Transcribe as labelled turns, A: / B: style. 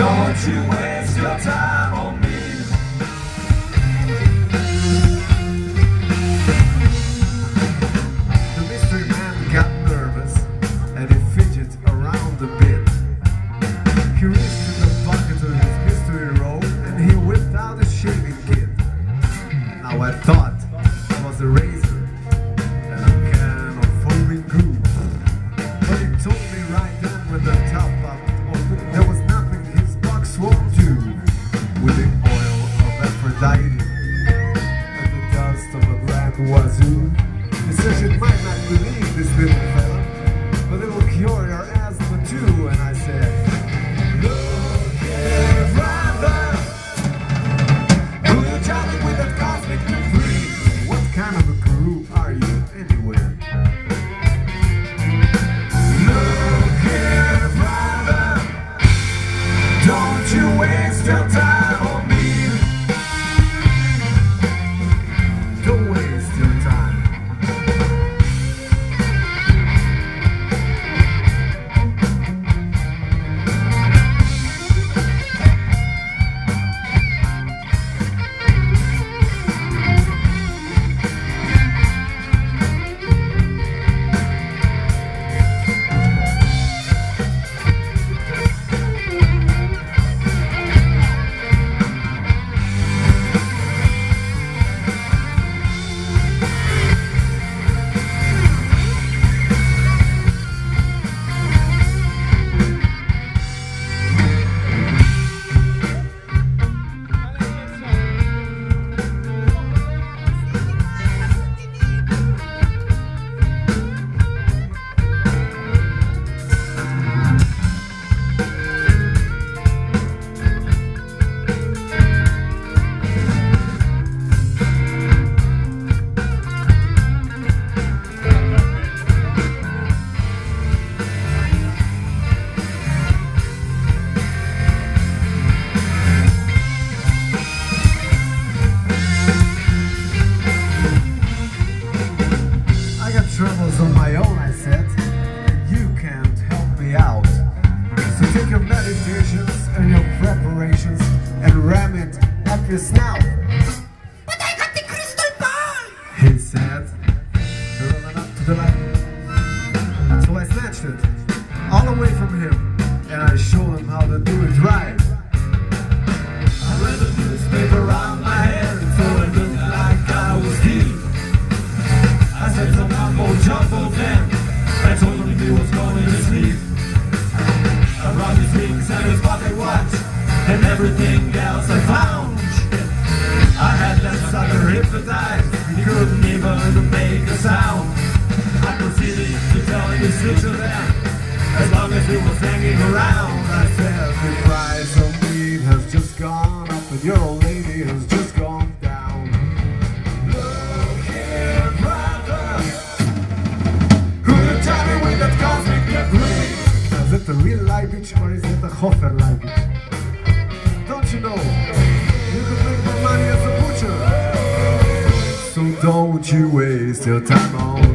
A: Don't you waste your time on me.
B: The mystery man got nervous and he fidgeted around a bit. He reached in the pocket of his mystery robe and he whipped out a shaving kit. Now I thought it was a razor and a can of foaming goo, but he told me right then when the top up opened there was nothing his box won't do. With the oil of Aphrodite and the dust of a grand wazoo, he says you might not believe this little fella, but it'll cure your asthma too. And I said, look here, brother, who you chatting with that cosmic debris? What kind of a guru are you anyway? Look here, brother, don't you waste your time on me. Don't waste your time. Troubles on my own, I said, and you can't help me out. So take your meditations and your preparations and ram it up your snout.
C: But I got the crystal ball!
B: He said, rolling up to the light. So I snatched it all away from him and I showed him how to do it right. I read the newspaper around my head so it looked like I was deep. I said some mumbo jumbo then I told him he was going to sleep. Around his rings and his pocket watch and everything else I found. I had that sucker hypnotized, he couldn't even make a sound. I proceeded to tell him his future then, as long as he was hanging around. I said the price of weed has just gone up and your old lady has just gone down. Look here, brother, who you chatting with that cosmic debris? Is it the real Leibich or is it the Hofer Leibich? Don't you know, you can make more money as a butcher. So don't you waste your time on